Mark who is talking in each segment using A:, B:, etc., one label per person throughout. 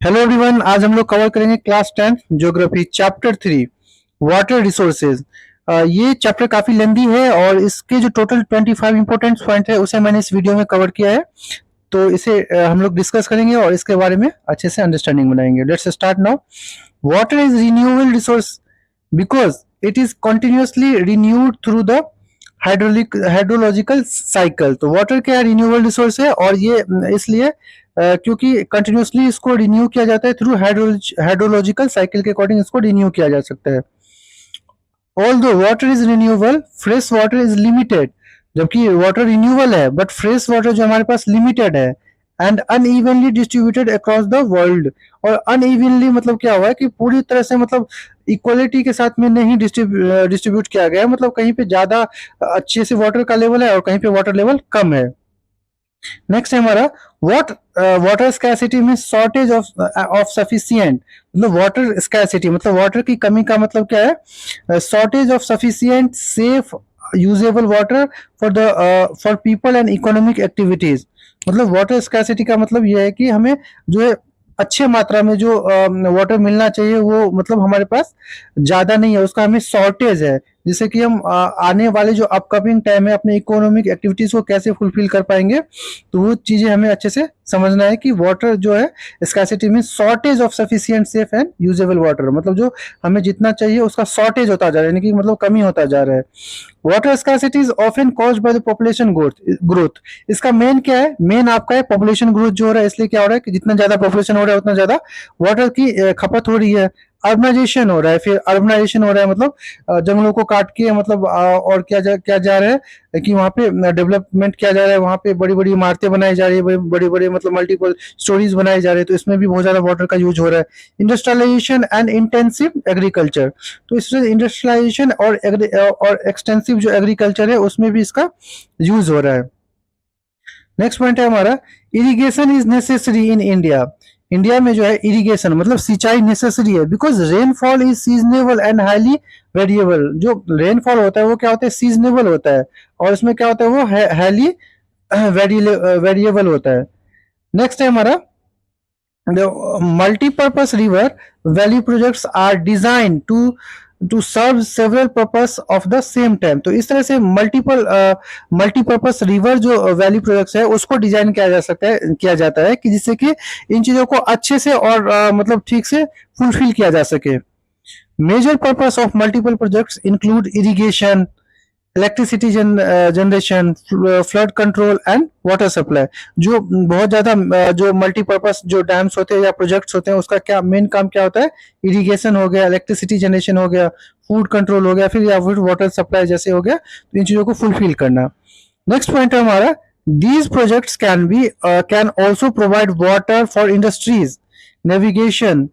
A: Hello everyone, आज हम लोग कवर करेंगे class 10 geography chapter 3 water resources. ये चैप्टर काफी लेंदी है और इसके जो टोटल 25 इंपॉर्टेंट पॉइंट है उसे मैंने इस वीडियो में कवर किया है। तो इसे हम लोग डिस्कस करेंगे और इसके बारे में अच्छे से अंडरस्टैंडिंग बनाएंगे। Let's start now. Water is renewable resource because it is continuously renewed through the hydrological cycle. तो वाटर क्या रिन्यूएबल रिसोर्स है और ये इसलिए क्योंकि कंटिन्यूअसली इसको रिन्यू किया जाता है थ्रू हाइड्रोलॉजिकल साइकिल के अकॉर्डिंग इसको रिन्यू किया जा सकता है। Although water is renewable, fresh water is limited. जबकि वाटर रिन्यूएबल है बट फ्रेश वाटर जो हमारे पास लिमिटेड है and unevenly distributed across the world. और अनइवनली मतलब क्या हुआ है कि पूरी तरह से मतलब इक्वलिटी के साथ में नहीं डिस्ट्रीब्यूट किया गया है। मतलब कहीं पे ज्यादा अच्छे से वाटर का लेवल है और कहीं पे वाटर लेवल कम है। नेक्स्ट है हमारा वाटर स्कैसिटी में शॉर्टेज ऑफ सफिशिएंट। मतलब वाटर स्कैसिटी मतलब वाटर की कमी का मतलब क्या है? Shortage of sufficient safe usable water for people and economic activities. मतलब वाटर स्कैसिटी का मतलब यह है कि हमें जो है अच्छे मात्रा में जो वाटर मिलना चाहिए वो मतलब हमारे पास ज्यादा नहीं है, उसका हमें शॉर्टेज है। जिससे कि हम आने वाले जो अपकमिंग टाइम है अपने इकोनॉमिक एक्टिविटीज को कैसे फुलफिल कर पाएंगे। तो वो चीजें हमें अच्छे से समझना है कि वाटर जो है स्कैसिटी में shortage of sufficient safe and usable water. मतलब जो हमें जितना चाहिए उसका शॉर्टेज होता जा रहा है, यानी कि मतलब कमी होता जा रहा है। Water scarcity is often caused by the population growth. इसका मेन क्या है? मेन आपका है पॉपुलेशन ग्रोथ जो हो रहा है। इसलिए क्या हो रहा है कि जितना ज्यादा पॉपुलेशन हो रहा है उतना ज्यादा वाटर की खपत हो रही है। अर्बनाइजेशन हो रहा है, फिर अर्बनाइजेशन हो रहा है मतलब जंगलों को काट के मतलब और क्या जा रहा है कि वहाँ पे डेवलपमेंट किया जा रहा है। वहाँ पे बड़ी बड़ी इमारतें बनाई जा रही है, बड़ी बड़ी मतलब मल्टीपल स्टोरीज बनाई जा रही है। तो इसमें भी बहुत ज्यादा वाटर का यूज हो रहा है। Industrialization and intensive agriculture. तो इससे इंडस्ट्रियलाइजेशन और एक्सटेंसिव जो एग्रीकल्चर है उसमें भी इसका यूज हो रहा है। नेक्स्ट पॉइंट है हमारा irrigation is necessary in India. India में जो है इरिगेशन मतलब सिंचाई नेसेसरी है because rainfall is seasonable and highly variable. जो रेनफॉल होता है वो क्या होता है? सीजनेबल होता है और इसमें क्या होता है? वो हाईली वेरिएबल होता है। नेक्स्ट है हमारा multi-purpose river valley projects are designed to serve several purpose of the same time। तो इस तरह से मल्टीपर्पस रिवर जो वैली प्रोजेक्ट्स है उसको डिजाइन किया जाता है कि जिससे कि इन चीजों को अच्छे से और मतलब ठीक से फुलफिल किया जा सके। Major purpose of multiple projects include irrigation, electricity generation, flood control and water supply. जो बहुत ज्यादा जो मल्टीपर्पस जो डैम्स होते हैं या प्रोजेक्ट्स होते हैं उसका क्या मेन काम क्या होता है? इरिगेशन हो गया, इलेक्ट्रिसिटी जनरेशन हो गया, फूड कंट्रोल हो गया, फिर या फिर वाटर सप्लाई जैसे हो गया। तो इन चीजों को फुलफिल करना। नेक्स्ट पॉइंट है हमारा these projects can also provide water for industries, navigation,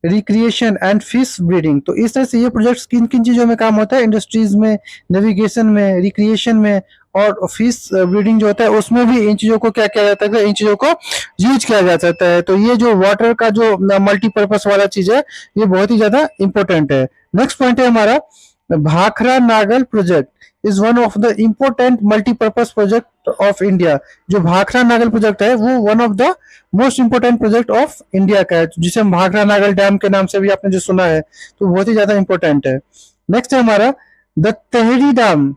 A: recreation and fish breeding. तो इस तरह से ये प्रोजेक्ट्स किन किन चीजों में काम होता है? इंडस्ट्रीज में, नेविगेशन में, रिक्रिएशन में और फिश ब्रीडिंग जो होता है उसमें भी इन चीजों को क्या किया जाता है? इन चीजों को यूज किया जा सकता है। तो ये जो वाटर का जो मल्टीपर्पज वाला चीज है ये बहुत ही ज्यादा इंपॉर्टेंट है। नेक्स्ट पॉइंट है हमारा Bhakra Nangal project is one of the important multipurpose project of India. जो भाखरा नागल प्रोजेक्ट है वो one of the most important project of India का है, जिसे हम भाखरा नागल डैम के नाम से भी आपने जो सुना है तो बहुत ही ज्यादा इंपॉर्टेंट है। नेक्स्ट है हमारा the Tehri dam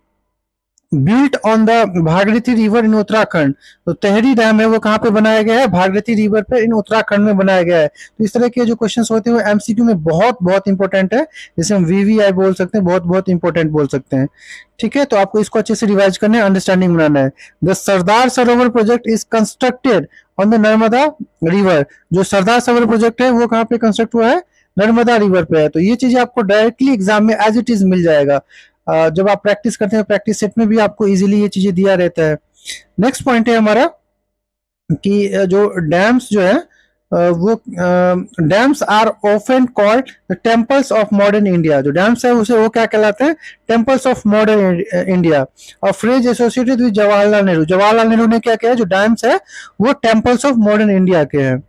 A: built on the Bhagirathi river in Uttarakhand. तो तेहरी डैम है वो कहाँ पे बनाया गया है? भागीरथी रिवर पे इन उत्तराखंड में बनाया गया है। तो इस तरह के जो क्वेश्चंस होते हैं वो एमसीक्यू में बहुत बहुत इंपॉर्टेंट है, जिसे हम वीवीआई बोल सकते हैं, बहुत बहुत इंपॉर्टेंट बोल सकते हैं। ठीक है, तो आपको इसको अच्छे से रिवाइज करना है, अंडरस्टैंडिंग बनाना है। The Sardar Sarovar project is constructed on the Narmada river. जो सरदार सरोवर प्रोजेक्ट है वो कहाँ पे कंस्ट्रक्ट हुआ है? नर्मदा रिवर पे है। तो ये चीजें आपको डायरेक्टली एग्जाम में एज इट इज मिल जाएगा। जब आप प्रैक्टिस करते हैं प्रैक्टिस सेट में भी आपको इजीली ये चीजें दिया रहता है। नेक्स्ट पॉइंट है हमारा कि जो डैम्स जो है वो dams are often called the temples of modern India. जो डैम्स है उसे वो क्या कहलाते हैं? Temples of modern India. और phrase associated with Jawaharlal Nehru. Jawaharlal Nehru ने क्या किया? जो डैम्स है वो टेम्पल्स ऑफ मॉडर्न इंडिया के हैं।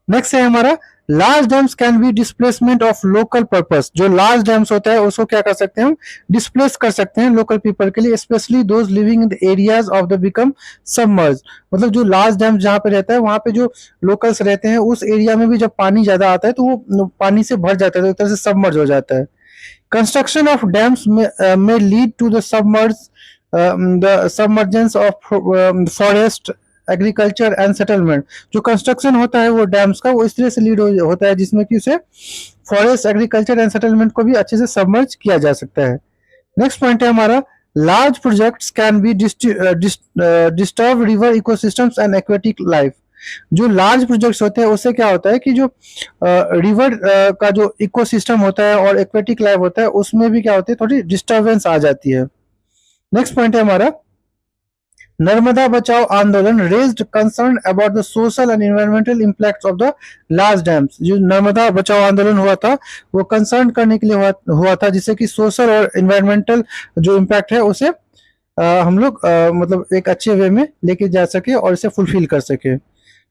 A: नेक्स्ट है हमारा large dams can be displacement of local purpose. जो लार्ज डैम्स होता है उसको क्या कर सकते हैं हम, डिस्प्लेस कर सकते हैं लोकल पीपल के लिए, specially those living in the areas of the become submerge. मतलब जो लार्ज डैम जहाँ पे रहता है वहां पे जो लोकल्स रहते हैं उस एरिया में भी जब पानी ज्यादा आता है तो वो पानी से भर जाता है, तो एक तरह से सबमर्ज हो जाता है। कंस्ट्रक्शन ऑफ डैम्स में lead to the submergence of forest, agriculture and settlement. जो कंस्ट्रक्शन होता है वो डैम्स का, वो इस तरह से लीड होता है जिसमें कि उसे फॉरेस्ट, एग्रीकल्चर एंड सेटलमेंट को भी अच्छे से सबमर्ज किया जा सकता है। नेक्स्ट पॉइंट है हमारा large projects can be disturb river ecosystems and aquatic life. जो लार्ज प्रोजेक्ट्स होते हैं उससे क्या होता है कि जो रिवर का जो इकोसिस्टम होता है और एक्वेटिक लाइफ होता है उसमें भी क्या होती है, थोड़ी डिस्टर्बेंस आ जाती है। नेक्स्ट पॉइंट है हमारा नर्मदा बचाओ आंदोलन raised concern about the social and environmental impacts of the large dams. जो नर्मदा बचाओ आंदोलन हुआ था वो कंसर्न करने के लिए हुआ था, जिससे कि सोशल और इन्वायरमेंटल जो इम्पैक्ट है उसे हम लोग मतलब एक अच्छे वे में लेके जा सके और इसे फुलफिल कर सके।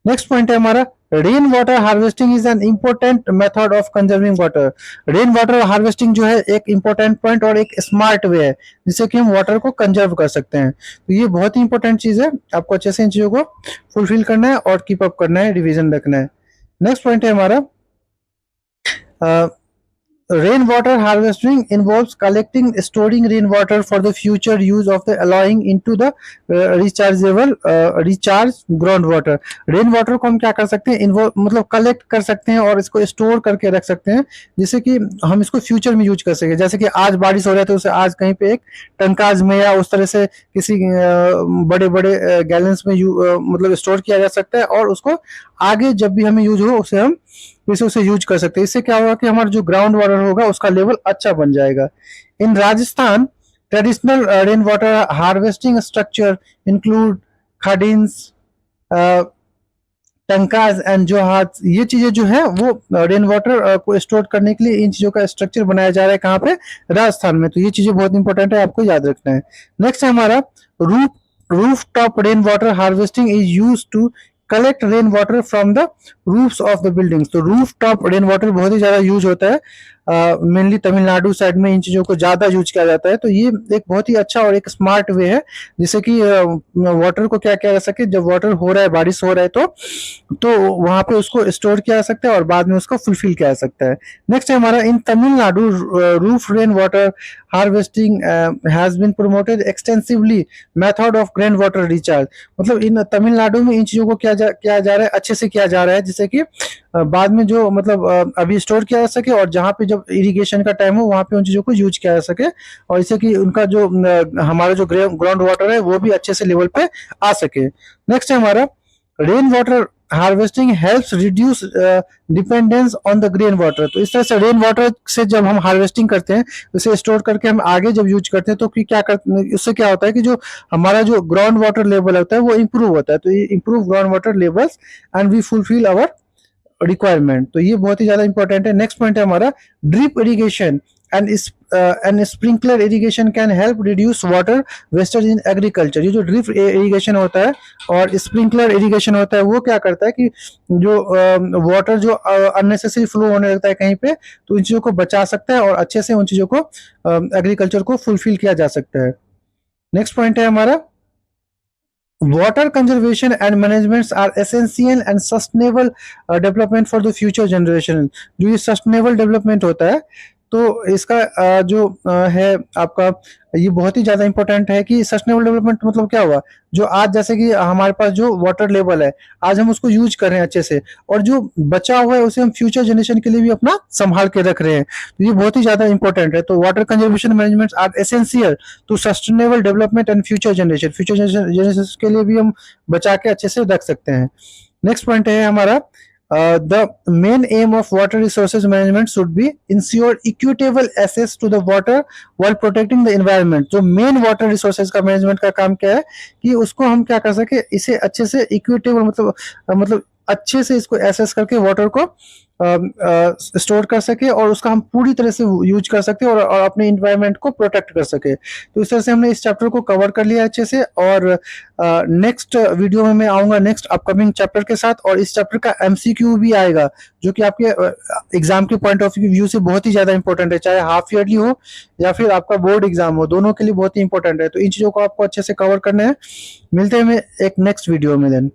A: नेक्स्ट पॉइंट है हमारा rain water harvesting is an important method of conserving water. Rain water harvesting जो है एक इम्पोर्टेंट पॉइंट और एक स्मार्ट वे है जिससे कि हम वाटर को कंजर्व कर सकते हैं। तो ये बहुत ही इंपॉर्टेंट चीज है, आपको अच्छे से इन चीजों को फुलफिल करना है और कीप अप करना है, रिविजन रखना है। नेक्स्ट पॉइंट है हमारा rainwater harvesting involves collecting, storing rainwater for the future use of the allowing into the recharge groundwater। rainwater को हम क्या कर सकते हैं, मतलब कलेक्ट कर सकते हैं और इसको स्टोर करके रख सकते हैं जिससे कि हम इसको फ्यूचर में यूज कर सके। जैसे कि आज बारिश हो रहा है तो उसे आज कहीं पे एक टंकाज में या उस तरह से किसी बड़े बड़े गैलन्स में मतलब स्टोर किया जा सकता है और उसको आगे जब भी हमें यूज हो उसे हम उसे यूज कर सकते हैं। इससे क्या होगा कि हमारा जो ग्राउंड वाटर होगा उसका लेवल अच्छा बन जाएगा। In Rajasthan traditional rain water harvesting structure include khadins, tankas and जोहाज। ये चीजें जो है वो रेन वाटर को स्टोर करने के लिए इन चीजों का स्ट्रक्चर बनाया जा रहा है। कहाँ पे, राजस्थान में। तो ये चीजें बहुत इंपॉर्टेंट है, आपको याद रखना है। नेक्स्ट है हमारा roof top rain water harvesting is use to collect rain water from the roofs of the buildings. तो रूफ टॉप रेन वाटर बहुत ही ज्यादा यूज होता है, मेनली तमिलनाडु साइड में इन चीजों को ज्यादा यूज किया जाता है। तो ये एक बहुत ही अच्छा और एक स्मार्ट वे है जिससे कि वाटर को क्या किया जा सके, जब वाटर हो रहा है, बारिश हो रहा है तो वहां पे उसको स्टोर किया जा सकता है और बाद में उसको फुलफिल किया जा सकता है। नेक्स्ट है हमारा in Tamil Nadu roof rain water harvesting has been promoted extensively method of grain water recharge. मतलब इन तमिलनाडु में इन चीजों को किया जा रहा है, अच्छे से किया जा रहा है जिससे कि बाद में जो मतलब अभी स्टोर किया जा सके और जहाँ पे जब इरिगेशन का टाइम हो वहां पे उन चीजों को यूज किया जा सके और इससे कि उनका जो हमारा जो ग्राउंड वाटर है वो भी अच्छे से लेवल पे आ सके। नेक्स्ट है हमारा rain water harvesting helps reduce dependence on the grain water. तो इस तरह से रेन वाटर से जब हम हार्वेस्टिंग करते हैं उसे स्टोर करके हम आगे जब यूज करते हैं तो क्या करते, उससे क्या होता है कि जो हमारा जो ग्राउंड वाटर लेवल होता है वो इम्प्रूव होता है। तो ये improve ground water levels and we fulfil our requirement. तो ये बहुत ही ज्यादा इंपॉर्टेंट है। नेक्स्ट पॉइंट है हमारा drip irrigation and sprinkler irrigation can help reduce water wastage in agriculture. ये जो ड्रिप इरिगेशन होता है और स्प्रिंकलर इरिगेशन होता है वो क्या करता है कि जो वाटर जो अननेसेसरी फ्लो होने लगता है कहीं पे तो इन चीजों को बचा सकता है और अच्छे से उन चीजों को एग्रीकल्चर को फुलफिल किया जा सकता है। नेक्स्ट पॉइंट है हमारा water conservation and management are essential and sustainable development for the future generation। जो ये sustainable development होता है तो इसका जो है आपका ये बहुत ही ज्यादा इंपॉर्टेंट है कि सस्टेनेबल डेवलपमेंट मतलब क्या हुआ, जो आज जैसे कि हमारे पास जो वाटर लेवल है आज हम उसको यूज कर रहे हैं अच्छे से और जो बचा हुआ है उसे हम फ्यूचर जनरेशन के लिए भी अपना संभाल के रख रहे हैं। तो ये बहुत ही ज्यादा इंपॉर्टेंट है। तो water conservation management are essential to sustainable development and future generation के लिए भी हम बचा के अच्छे से रख सकते हैं। नेक्स्ट पॉइंट है हमारा the main aim of water resources management should be ensure equitable access to the water while protecting the environment। जो मेन वाटर रिसोर्सेज का मैनेजमेंट का काम क्या है कि उसको हम क्या कर सके, इसे अच्छे से इक्विटेबल मतलब अच्छे से इसको एसेस करके वाटर को स्टोर कर सके और उसका हम पूरी तरह से यूज कर सकते हैं और अपने इन्वायरमेंट को प्रोटेक्ट कर सके। तो इस तरह से हमने इस चैप्टर को कवर कर लिया अच्छे से और नेक्स्ट वीडियो में मैं आऊँगा नेक्स्ट अपकमिंग चैप्टर के साथ और इस चैप्टर का एमसीक्यू भी आएगा, जो कि आपके एग्जाम के पॉइंट ऑफ व्यू से बहुत ही ज़्यादा इंपॉर्टेंट है, चाहे हाफ ईयरली हो या फिर आपका बोर्ड एग्जाम हो, दोनों के लिए बहुत ही इंपॉर्टेंट है। तो इन चीज़ों को आपको अच्छे से कवर करना है। मिलते हैं एक नेक्स्ट वीडियो में देन।